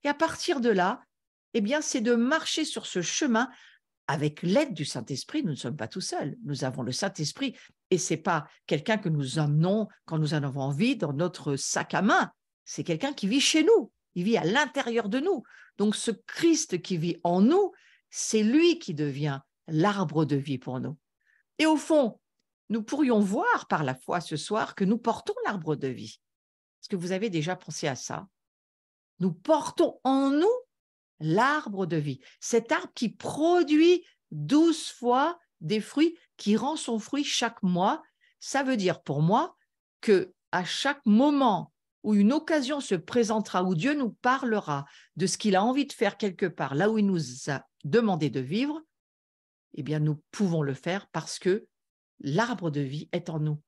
Et à partir de là, eh bien, c'est de marcher sur ce chemin avec l'aide du Saint-Esprit. Nous ne sommes pas tout seuls. Nous avons le Saint-Esprit et ce n'est pas quelqu'un que nous emmenons quand nous en avons envie dans notre sac à main. C'est quelqu'un qui vit chez nous. Il vit à l'intérieur de nous. Donc, ce Christ qui vit en nous, c'est lui qui devient l'arbre de vie pour nous. Et au fond, nous pourrions voir par la foi ce soir que nous portons l'arbre de vie. Est-ce que vous avez déjà pensé à ça? Nous portons en nous l'arbre de vie, cet arbre qui produit 12 fois des fruits, qui rend son fruit chaque mois. Ça veut dire pour moi que à chaque moment où une occasion se présentera, où Dieu nous parlera de ce qu'il a envie de faire quelque part, là où il nous a demandé de vivre, eh bien nous pouvons le faire parce que l'arbre de vie est en nous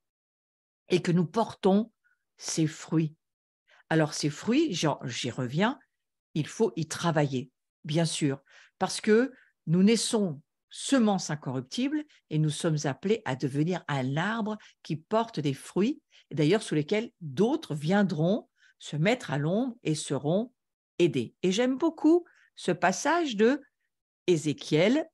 et que nous portons ses fruits. Alors ces fruits, j'y reviens, il faut y travailler, bien sûr, parce que nous naissons semences incorruptibles et nous sommes appelés à devenir un arbre qui porte des fruits, et d'ailleurs sous lesquels d'autres viendront se mettre à l'ombre et seront aidés. Et j'aime beaucoup ce passage de Ézéchiel,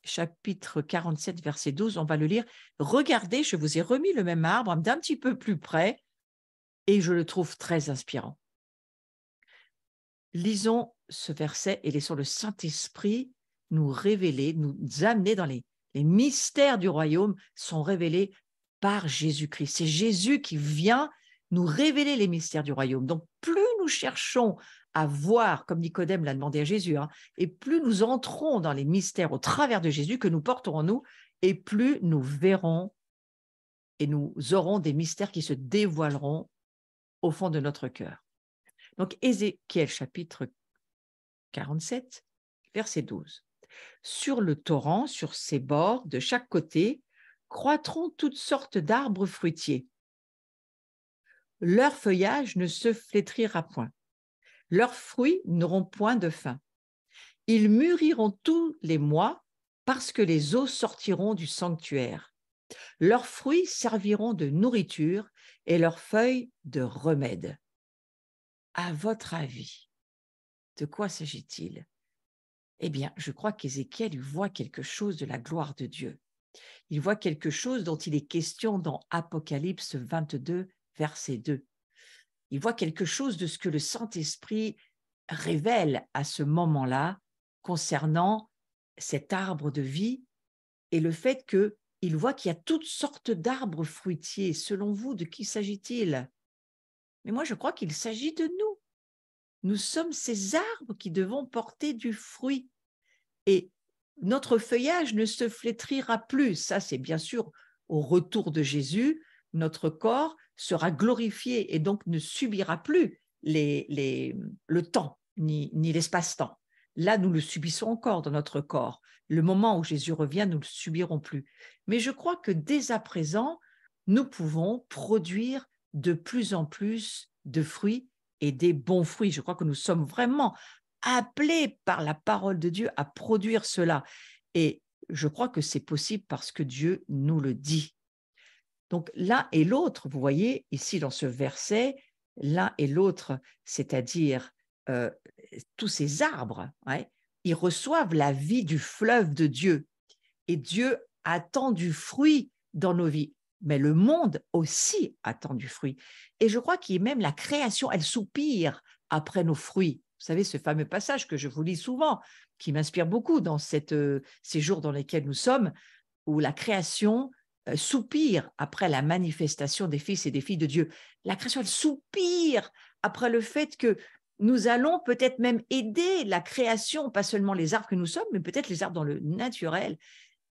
chapitre 47, verset 12, on va le lire. Regardez, je vous ai remis le même arbre d'un petit peu plus près et je le trouve très inspirant. Lisons ce verset et laissons le Saint-Esprit nous révéler, nous amener dans les mystères du royaume sont révélés par Jésus-Christ. C'est Jésus qui vient nous révéler les mystères du royaume. Donc, plus nous cherchons à voir, comme Nicodème l'a demandé à Jésus, et plus nous entrons dans les mystères au travers de Jésus que nous portons en nous, et plus nous verrons et nous aurons des mystères qui se dévoileront au fond de notre cœur. Donc, Ézéchiel, chapitre 47, verset 12. Sur le torrent, sur ses bords, de chaque côté, croîtront toutes sortes d'arbres fruitiers. Leur feuillage ne se flétrira point. Leurs fruits n'auront point de fin. Ils mûriront tous les mois parce que les eaux sortiront du sanctuaire. Leurs fruits serviront de nourriture et leurs feuilles de remède. À votre avis, de quoi s'agit-il? Eh bien, je crois qu'Ézéchiel voit quelque chose de la gloire de Dieu. Il voit quelque chose dont il est question dans Apocalypse 22, verset 2. Il voit quelque chose de ce que le Saint-Esprit révèle à ce moment-là concernant cet arbre de vie et le fait qu'il voit qu'il y a toutes sortes d'arbres fruitiers. Selon vous, de qui s'agit-il? Mais moi, je crois qu'il s'agit de nous. Nous sommes ces arbres qui devons porter du fruit. Et notre feuillage ne se flétrira plus. Ça, c'est bien sûr au retour de Jésus. Notre corps sera glorifié et donc ne subira plus le temps ni l'espace-temps. Là, nous le subissons encore dans notre corps. Le moment où Jésus revient, nous ne le subirons plus. Mais je crois que dès à présent, nous pouvons produire de plus en plus de fruits et des bons fruits. Je crois que nous sommes vraiment appelés par la parole de Dieu à produire cela. Et je crois que c'est possible parce que Dieu nous le dit. Donc l'un et l'autre, vous voyez ici dans ce verset, l'un et l'autre, c'est-à-dire tous ces arbres, ils reçoivent la vie du fleuve de Dieu. Et Dieu attend du fruit dans nos vies. Mais le monde aussi attend du fruit. Et je crois qu'il même la création, elle soupire après nos fruits. Vous savez, ce fameux passage que je vous lis souvent, qui m'inspire beaucoup dans ces jours dans lesquels nous sommes, où la création soupire après la manifestation des fils et des filles de Dieu. La création, elle soupire après le fait que nous allons peut-être même aider la création, pas seulement les arbres que nous sommes, mais peut-être les arbres dans le naturel.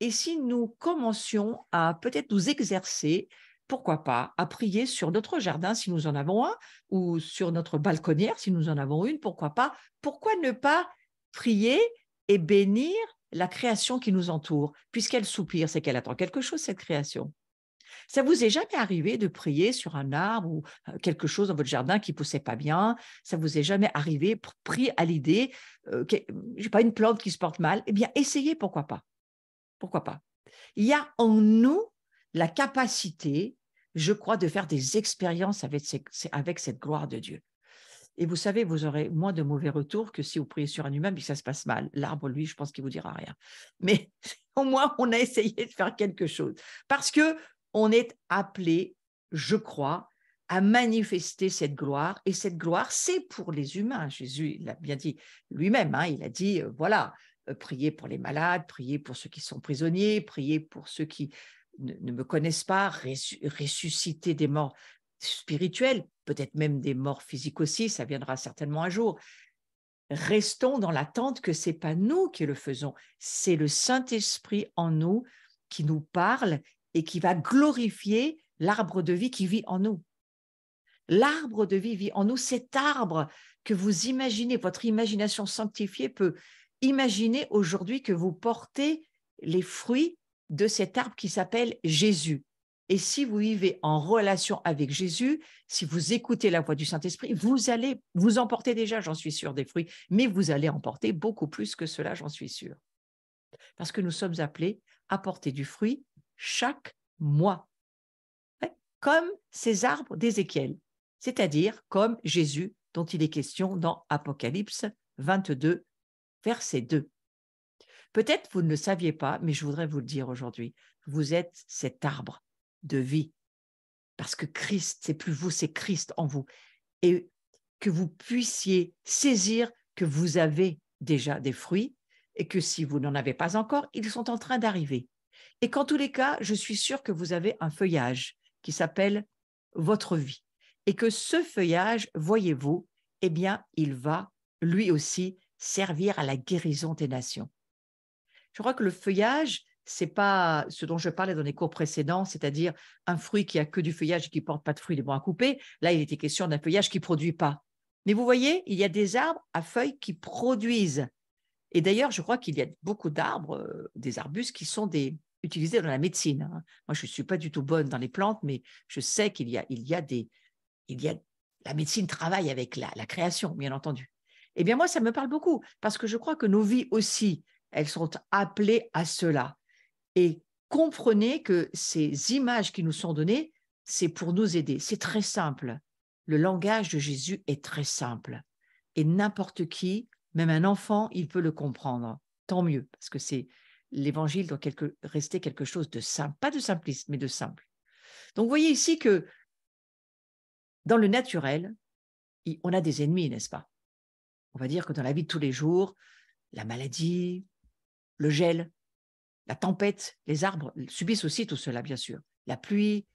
Et si nous commencions à peut-être nous exercer, pourquoi pas, à prier sur notre jardin si nous en avons un, ou sur notre balconnière si nous en avons une, pourquoi pas? Pourquoi ne pas prier et bénir la création qui nous entoure? Puisqu'elle soupire, c'est qu'elle attend quelque chose, cette création. Ça vous est jamais arrivé de prier sur un arbre ou quelque chose dans votre jardin qui poussait pas bien? Ça vous est jamais arrivé, pris à l'idée, j'ai pas une plante qui se porte mal? Eh bien, essayez, pourquoi pas? Pourquoi pas? Il y a en nous la capacité, je crois, de faire des expériences avec cette gloire de Dieu. Et vous savez, vous aurez moins de mauvais retours que si vous priez sur un humain et que ça se passe mal. L'arbre, lui, je pense qu'il ne vous dira rien. Mais au moins, on a essayé de faire quelque chose. Parce qu'on est appelé, je crois, à manifester cette gloire. Et cette gloire, c'est pour les humains. Jésus l'a bien dit lui-même. Il a dit, voilà, priez pour les malades, priez pour ceux qui sont prisonniers, priez pour ceux qui ne me connaissent pas, ressusciter des morts spirituels, peut-être même des morts physiques aussi, ça viendra certainement un jour. Restons dans l'attente que ce n'est pas nous qui le faisons, c'est le Saint-Esprit en nous qui nous parle et qui va glorifier l'arbre de vie qui vit en nous. L'arbre de vie vit en nous, cet arbre que vous imaginez, votre imagination sanctifiée peut imaginer aujourd'hui que vous portez les fruits de cet arbre qui s'appelle Jésus. Et si vous vivez en relation avec Jésus, si vous écoutez la voix du Saint-Esprit, vous allez vous emporter déjà, j'en suis sûre, des fruits, mais vous allez emporter beaucoup plus que cela, j'en suis sûre. Parce que nous sommes appelés à porter du fruit chaque mois, comme ces arbres d'Ézéchiel, c'est-à-dire comme Jésus dont il est question dans Apocalypse 22, verset 2. Peut-être vous ne le saviez pas, mais je voudrais vous le dire aujourd'hui. Vous êtes cet arbre de vie, parce que Christ, c'est plus vous, c'est Christ en vous. Et que vous puissiez saisir que vous avez déjà des fruits et que si vous n'en avez pas encore, ils sont en train d'arriver. Et qu'en tous les cas, je suis sûre que vous avez un feuillage qui s'appelle votre vie. Et que ce feuillage, voyez-vous, eh bien, il va lui aussi servir à la guérison des nations. Je crois que le feuillage, ce n'est pas ce dont je parlais dans les cours précédents, c'est-à-dire un fruit qui a que du feuillage et qui ne porte pas de fruits, il est bon à couper. Là, il était question d'un feuillage qui ne produit pas. Mais vous voyez, il y a des arbres à feuilles qui produisent. Et d'ailleurs, je crois qu'il y a beaucoup d'arbres, des arbustes qui sont utilisés dans la médecine. Moi, je ne suis pas du tout bonne dans les plantes, mais je sais qu'il y a la médecine travaille avec la création, bien entendu. Eh bien, moi, ça me parle beaucoup parce que je crois que nos vies aussi, elles sont appelées à cela. Et comprenez que ces images qui nous sont données, c'est pour nous aider. C'est très simple. Le langage de Jésus est très simple. Et n'importe qui, même un enfant, il peut le comprendre. Tant mieux, parce que l'évangile doit rester quelque chose de simple. Pas de simpliste, mais de simple. Donc, vous voyez ici que dans le naturel, on a des ennemis, n'est-ce pas? On va dire que dans la vie de tous les jours, la maladie, le gel, la tempête, les arbres subissent aussi tout cela, bien sûr. La pluie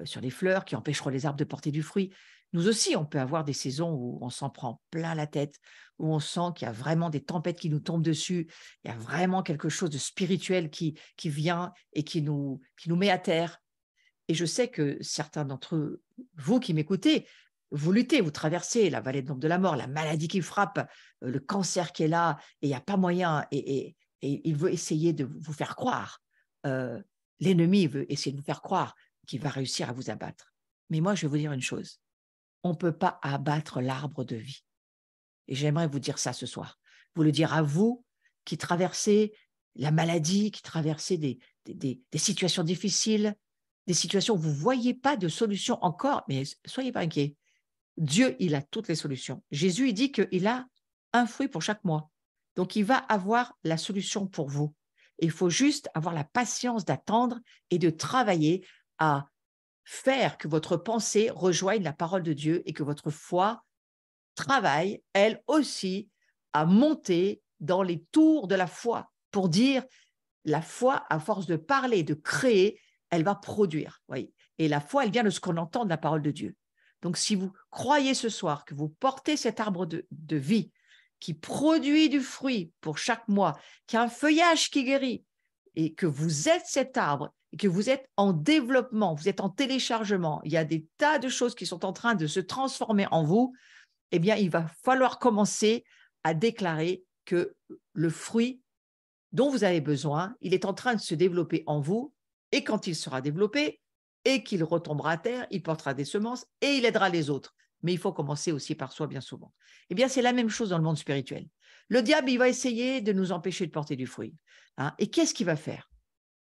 sur les fleurs qui empêcheront les arbres de porter du fruit. Nous aussi, on peut avoir des saisons où on s'en prend plein la tête, où on sent qu'il y a vraiment des tempêtes qui nous tombent dessus, il y a vraiment quelque chose de spirituel qui vient et qui nous met à terre. Et je sais que certains d'entre vous qui m'écoutez, vous luttez, vous traversez la vallée de l'ombre de la mort, la maladie qui frappe, le cancer qui est là, et il n'y a pas moyen, et il veut essayer de vous faire croire, l'ennemi veut essayer de vous faire croire qu'il va réussir à vous abattre. Mais moi, je vais vous dire une chose, on ne peut pas abattre l'arbre de vie. Et j'aimerais vous dire ça ce soir, vous le dire à vous qui traversez la maladie, qui traversez des situations difficiles, des situations où vous ne voyez pas de solution encore, mais soyez pas inquiets. Dieu, il a toutes les solutions. Jésus, il dit qu'il a un fruit pour chaque mois. Donc, il va avoir la solution pour vous. Il faut juste avoir la patience d'attendre et de travailler à faire que votre pensée rejoigne la parole de Dieu et que votre foi travaille, elle aussi, à monter dans les tours de la foi pour dire la foi, à force de parler, de créer, elle va produire. Voyez. Et la foi, elle vient de ce qu'on entend de la parole de Dieu. Donc, si vous croyez ce soir que vous portez cet arbre de vie qui produit du fruit pour chaque mois, qui a un feuillage qui guérit, et que vous êtes cet arbre, et que vous êtes en développement, vous êtes en téléchargement, il y a des tas de choses qui sont en train de se transformer en vous, eh bien, il va falloir commencer à déclarer que le fruit dont vous avez besoin, il est en train de se développer en vous, et quand il sera développé, et qu'il retombera à terre, il portera des semences, et il aidera les autres. Mais il faut commencer aussi par soi bien souvent. Eh bien, c'est la même chose dans le monde spirituel. Le diable, il va essayer de nous empêcher de porter du fruit. Et qu'est-ce qu'il va faire?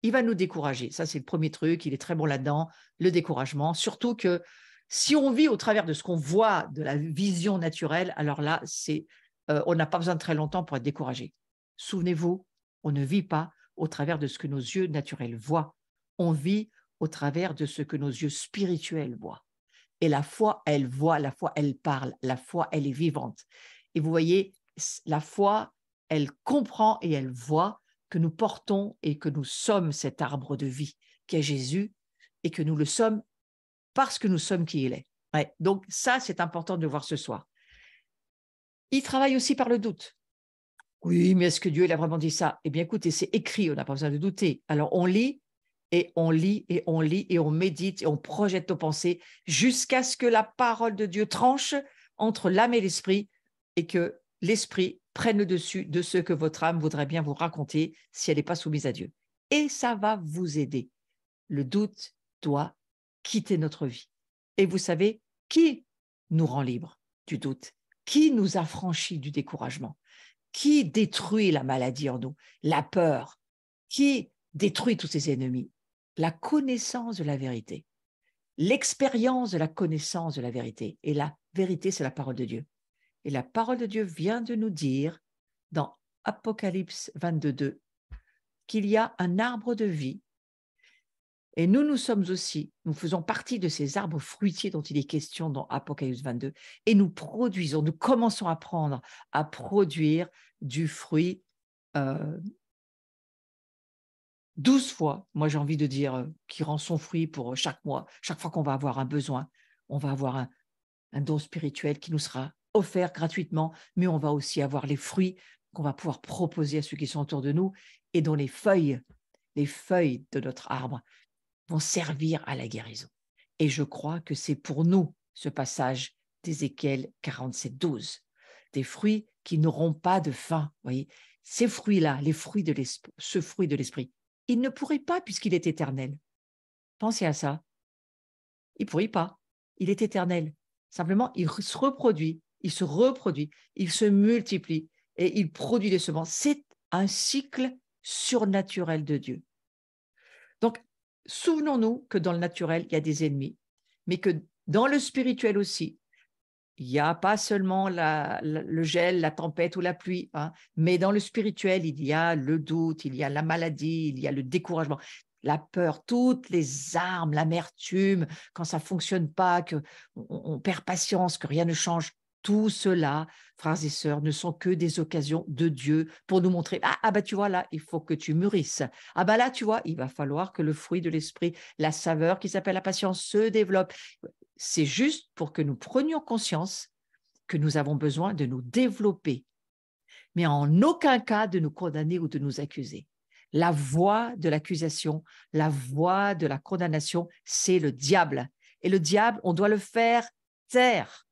Il va nous décourager. Ça, c'est le premier truc, il est très bon là-dedans, le découragement. Surtout que Si on vit au travers de ce qu'on voit, de la vision naturelle, alors là, on n'a pas besoin de très longtemps pour être découragé. Souvenez-vous, on ne vit pas au travers de ce que nos yeux naturels voient. On vit au travers de ce que nos yeux spirituels voient. Et la foi, elle voit, la foi, elle parle, la foi, elle est vivante. Et vous voyez, la foi, elle comprend et elle voit que nous portons et que nous sommes cet arbre de vie qui est Jésus et que nous le sommes parce que nous sommes qui il est. Ouais, donc ça, c'est important de voir ce soir. Il travaille aussi par le doute. Oui, mais est-ce que Dieu il a vraiment dit ça? Eh bien, écoutez, c'est écrit, on n'a pas besoin de douter. Alors, on lit et on lit et on lit et on médite et on projette nos pensées jusqu'à ce que la parole de Dieu tranche entre l'âme et l'esprit et que l'esprit prenne le dessus de ce que votre âme voudrait bien vous raconter si elle n'est pas soumise à Dieu. Et ça va vous aider. Le doute doit quitter notre vie. Et vous savez, qui nous rend libres du doute? Qui nous affranchit du découragement? Qui détruit la maladie en nous? La peur. Qui détruit tous ses ennemis? La connaissance de la vérité. L'expérience de la connaissance de la vérité. Et la vérité, c'est la parole de Dieu. Et la parole de Dieu vient de nous dire dans Apocalypse 22:2 qu'il y a un arbre de vie. Et nous sommes aussi, nous faisons partie de ces arbres fruitiers dont il est question dans Apocalypse 22, et nous commençons à prendre, à produire du fruit 12 fois, moi j'ai envie de dire, qui rend son fruit pour chaque mois, chaque fois qu'on va avoir un besoin, on va avoir un don spirituel qui nous sera offert gratuitement, mais on va aussi avoir les fruits qu'on va pouvoir proposer à ceux qui sont autour de nous et dont les feuilles de notre arbre vont servir à la guérison. Et je crois que c'est pour nous ce passage d'Ézéchiel 47:12, des fruits qui n'auront pas de fin. Voyez, ces fruits-là, les fruits de l'esprit, ce fruit de l'esprit, il ne pourrait pas puisqu'il est éternel. Pensez à ça. Il ne pourrait pas. Il est éternel. Simplement, il se reproduit, il se multiplie et il produit des semences. C'est un cycle surnaturel de Dieu. Donc, souvenons-nous que dans le naturel, il y a des ennemis, mais que dans le spirituel aussi, il n'y a pas seulement le gel, la tempête ou la pluie, hein, mais dans le spirituel, il y a le doute, il y a la maladie, il y a le découragement, la peur, toutes les armes, l'amertume, quand ça ne fonctionne pas, qu'on perd patience, que rien ne change. Tout cela, frères et sœurs, ne sont que des occasions de Dieu pour nous montrer, bah tu vois là, il faut que tu mûrisses. Ah bah là, tu vois, il va falloir que le fruit de l'esprit, la saveur qui s'appelle la patience se développe. C'est juste pour que nous prenions conscience que nous avons besoin de nous développer, mais en aucun cas de nous condamner ou de nous accuser. La voix de l'accusation, la voix de la condamnation, c'est le diable. Et le diable, on doit le faire taire.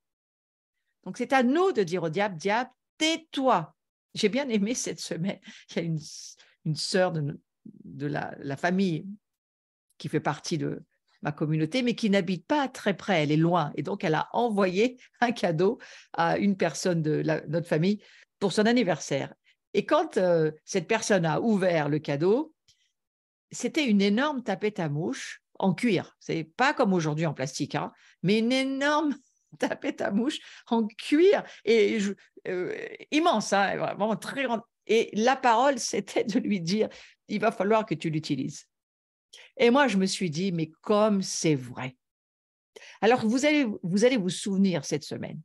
Donc, c'est à nous de dire au diable, diable, tais-toi. J'ai bien aimé cette semaine, il y a une sœur de la famille qui fait partie de ma communauté, mais qui n'habite pas très près, elle est loin. Et donc, elle a envoyé un cadeau à une personne de notre famille pour son anniversaire. Et quand cette personne a ouvert le cadeau, c'était une énorme tapette à mouches en cuir. C'est pas comme aujourd'hui en plastique, hein, mais une énorme tapette à mouches en cuir et immense, hein, vraiment très grande. Et la parole, c'était de lui dire, il va falloir que tu l'utilises. Et moi, je me suis dit, mais comme c'est vrai. Alors, vous allez vous souvenir cette semaine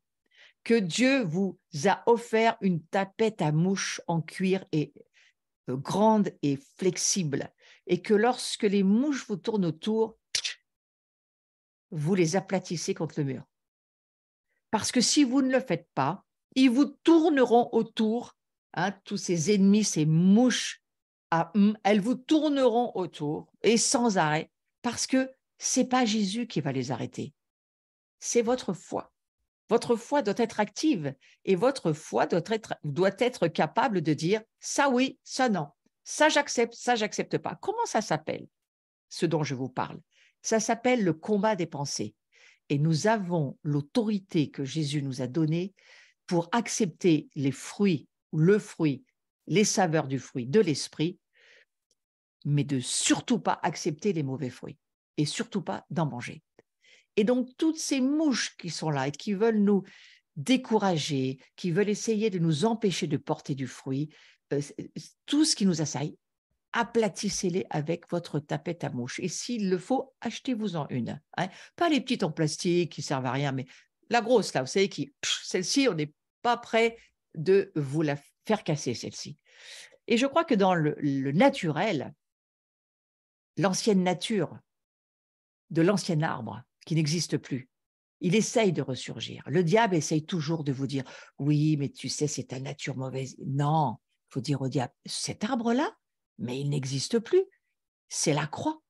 que Dieu vous a offert une tapette à mouches en cuir et grande et flexible, et que lorsque les mouches vous tournent autour, vous les aplatissez contre le mur. Parce que si vous ne le faites pas, ils vous tourneront autour, hein, tous ces ennemis, ces mouches, elles vous tourneront autour et sans arrêt, parce que ce n'est pas Jésus qui va les arrêter, c'est votre foi. Votre foi doit être active et votre foi doit être capable de dire ça oui, ça non, ça j'accepte pas. Comment ça s'appelle, ce dont je vous parle? Ça s'appelle le combat des pensées. Et nous avons l'autorité que Jésus nous a donnée pour accepter les fruits, le fruit, les saveurs du fruit de l'esprit, mais de surtout pas accepter les mauvais fruits et surtout pas d'en manger. Et donc, toutes ces mouches qui sont là et qui veulent nous décourager, qui veulent essayer de nous empêcher de porter du fruit, tout ce qui nous assaille, aplatissez-les avec votre tapette à mouches. Et s'il le faut, achetez-vous-en une. Hein. Pas les petites en plastique qui servent à rien, mais la grosse, là, vous savez, celle-ci, on n'est pas prêt de vous la faire casser, celle-ci. Et je crois que dans le naturel, l'ancienne nature de l'ancien arbre qui n'existe plus, il essaye de ressurgir. Le diable essaye toujours de vous dire « Oui, mais tu sais, c'est ta nature mauvaise. » Non, il faut dire au diable « Cet arbre-là, mais il n'existe plus. C'est la croix.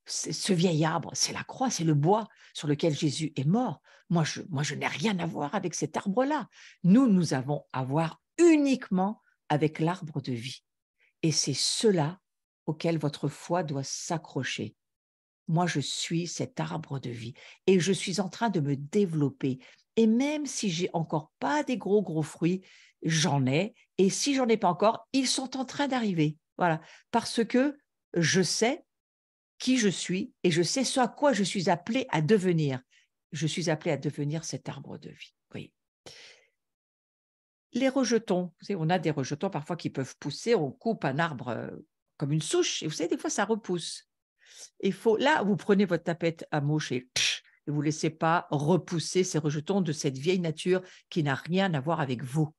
Ce vieil arbre, c'est la croix, c'est le bois sur lequel Jésus est mort. Moi, je n'ai rien à voir avec cet arbre-là. Nous avons à voir uniquement avec l'arbre de vie. Et c'est cela auquel votre foi doit s'accrocher. Moi, je suis cet arbre de vie et je suis en train de me développer. Et même si j'ai encore pas des gros fruits, j'en ai. Et si j'en ai pas encore, ils sont en train d'arriver. Voilà. Parce que je sais qui je suis et je sais ce à quoi je suis appelé à devenir. Je suis appelé à devenir cet arbre de vie. Oui. Les rejetons, vous savez, on a des rejetons parfois qui peuvent pousser, on coupe un arbre comme une souche et vous savez, des fois ça repousse. Là, vous prenez votre tapette à mouche et vous ne laissez pas repousser ces rejetons de cette vieille nature qui n'a rien à voir avec vous.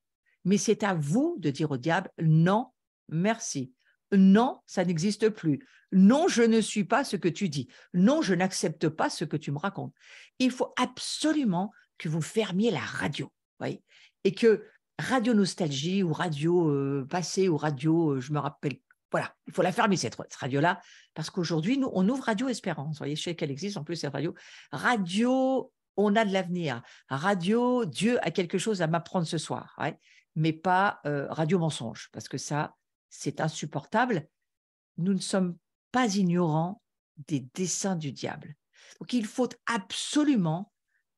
Mais c'est à vous de dire au diable, non, merci. Non, ça n'existe plus. Non, je ne suis pas ce que tu dis. Non, je n'accepte pas ce que tu me racontes. Il faut absolument que vous fermiez la radio. Voyez, et que Radio Nostalgie ou Radio Passé ou Radio, je me rappelle, voilà, il faut la fermer cette radio-là parce qu'aujourd'hui, nous, on ouvre Radio Espérance. Vous voyez, je sais qu'elle existe en plus, cette radio. Radio, on a de l'avenir. Radio, Dieu a quelque chose à m'apprendre ce soir. Ouais, mais pas Radio Mensonge, parce que ça, c'est insupportable. Nous ne sommes pas ignorants des desseins du diable. Donc, il faut absolument,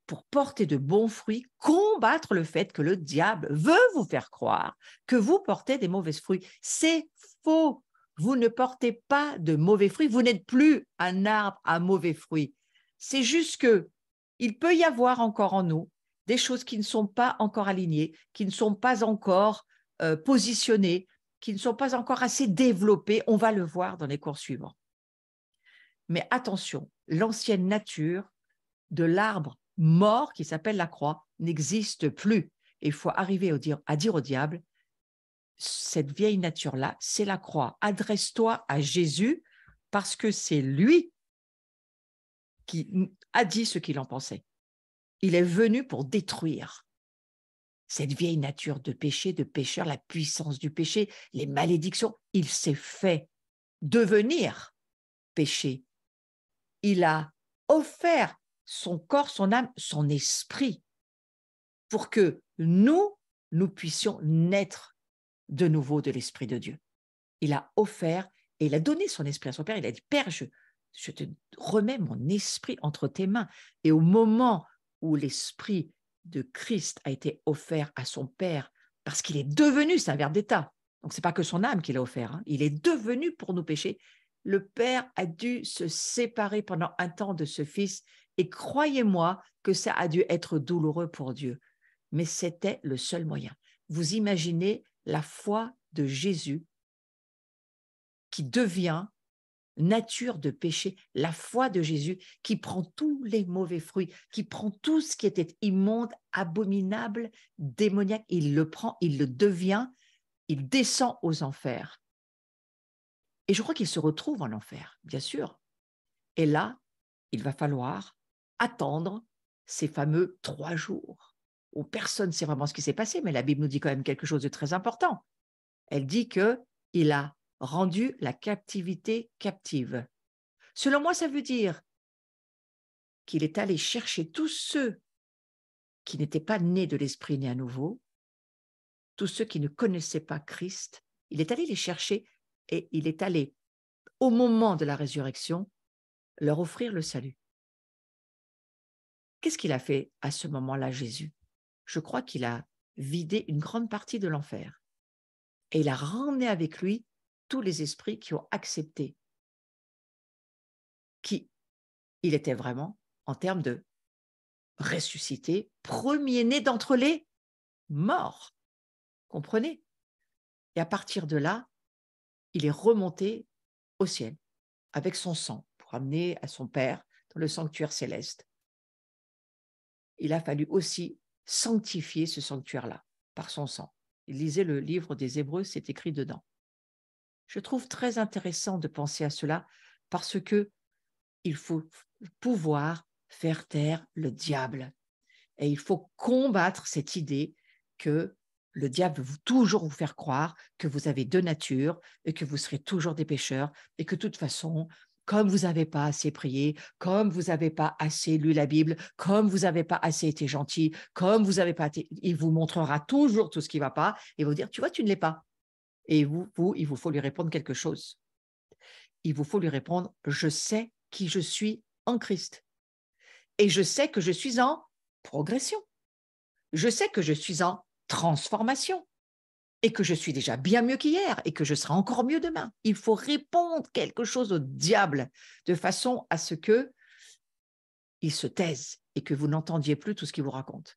pour porter de bons fruits, combattre le fait que le diable veut vous faire croire que vous portez des mauvais fruits. C'est faux. Vous ne portez pas de mauvais fruits. Vous n'êtes plus un arbre à mauvais fruits. C'est juste que il peut y avoir encore en nous des choses qui ne sont pas encore alignées, qui ne sont pas encore positionnées, qui ne sont pas encore assez développées. On va le voir dans les cours suivants. Mais attention, l'ancienne nature de l'arbre mort qui s'appelle la croix n'existe plus. Et il faut arriver à dire au diable, cette vieille nature-là, c'est la croix. Adresse-toi à Jésus parce que c'est lui qui a dit ce qu'il en pensait. Il est venu pour détruire cette vieille nature de péché, de pécheur, la puissance du péché, les malédictions. Il s'est fait devenir péché. Il a offert son corps, son âme, son esprit pour que nous puissions naître de nouveau de l'Esprit de Dieu. Il a offert et il a donné son esprit à son Père. Il a dit, Père, je te remets mon esprit entre tes mains. Et au moment où l'esprit de Christ a été offert à son Père, parce qu'il est devenu, c'est un verbe d'état, donc ce n'est pas que son âme qu'il a offert, hein, il est devenu pour nos péchés, le Père a dû se séparer pendant un temps de ce Fils, et croyez-moi que ça a dû être douloureux pour Dieu, mais c'était le seul moyen. Vous imaginez la foi de Jésus qui devient nature de péché, la foi de Jésus qui prend tous les mauvais fruits, qui prend tout ce qui était immonde, abominable, démoniaque, il le prend, il le devient, il descend aux enfers. Et je crois qu'il se retrouve en enfer, bien sûr. Et là, il va falloir attendre ces fameux 3 jours où personne ne sait vraiment ce qui s'est passé, mais la Bible nous dit quand même quelque chose de très important. Elle dit qu'il a rendu la captivité captive. Selon moi, ça veut dire qu'il est allé chercher tous ceux qui n'étaient pas nés de l'Esprit né à nouveau, tous ceux qui ne connaissaient pas Christ. Il est allé les chercher et il est allé, au moment de la résurrection, leur offrir le salut. Qu'est-ce qu'il a fait à ce moment-là, Jésus? Je crois qu'il a vidé une grande partie de l'enfer. Et il a ramené avec lui tous les esprits qui ont accepté qui il était vraiment en termes de ressuscité, premier-né d'entre les morts. Comprenez? Et à partir de là, il est remonté au ciel avec son sang pour amener à son Père dans le sanctuaire céleste. Il a fallu aussi sanctifier ce sanctuaire-là par son sang. Lisez le livre des Hébreux, c'est écrit dedans. Je trouve très intéressant de penser à cela parce que il faut pouvoir faire taire le diable. Et il faut combattre cette idée que le diable veut toujours vous faire croire que vous avez deux natures et que vous serez toujours des pécheurs et que de toute façon, comme vous n'avez pas assez prié, comme vous n'avez pas assez lu la Bible, comme vous n'avez pas assez été gentil, comme vous n'avez pas été, il vous montrera toujours tout ce qui ne va pas et vous dire, tu vois, tu ne l'es pas. Et il vous faut lui répondre quelque chose. Il vous faut lui répondre, je sais qui je suis en Christ. Et je sais que je suis en progression. Je sais que je suis en transformation et que je suis déjà bien mieux qu'hier et que je serai encore mieux demain. Il faut répondre quelque chose au diable de façon à ce que il se taise et que vous n'entendiez plus tout ce qu'il vous raconte.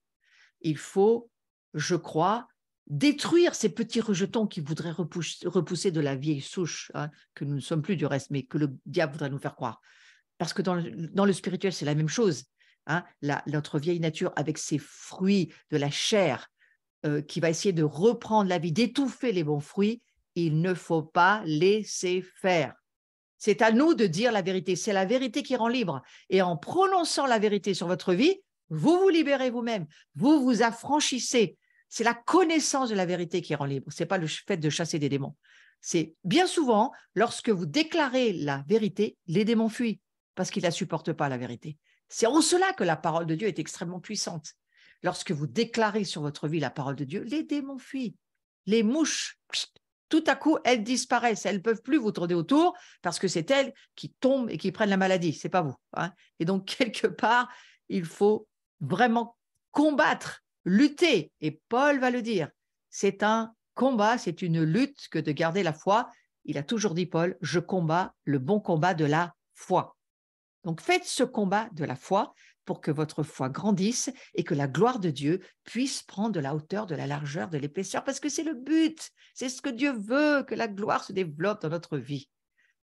Il faut, je crois, détruire ces petits rejetons qui voudraient repousser de la vieille souche, hein, que nous ne sommes plus du reste, mais que le diable voudrait nous faire croire. Parce que dans le spirituel, c'est la même chose. Hein, notre vieille nature, avec ses fruits de la chair, qui va essayer de reprendre la vie, d'étouffer les bons fruits, il ne faut pas laisser faire. C'est à nous de dire la vérité. C'est la vérité qui rend libre. Et en prononçant la vérité sur votre vie, vous vous libérez vous-même. Vous vous affranchissez. C'est la connaissance de la vérité qui rend libre. Ce n'est pas le fait de chasser des démons. C'est bien souvent, lorsque vous déclarez la vérité, les démons fuient parce qu'ils ne la supportent pas, la vérité. C'est en cela que la parole de Dieu est extrêmement puissante. Lorsque vous déclarez sur votre vie la parole de Dieu, les démons fuient. Les mouches, tout à coup, elles disparaissent. Elles ne peuvent plus vous tourner autour parce que c'est elles qui tombent et qui prennent la maladie. Ce n'est pas vous. Hein. Et donc, quelque part, il faut vraiment combattre, lutter. Et Paul va le dire. C'est un combat, c'est une lutte que de garder la foi. Il a toujours dit, Paul, je combats le bon combat de la foi. Donc, faites ce combat de la foi pour que votre foi grandisse et que la gloire de Dieu puisse prendre de la hauteur, de la largeur, de l'épaisseur, parce que c'est le but. C'est ce que Dieu veut, que la gloire se développe dans notre vie.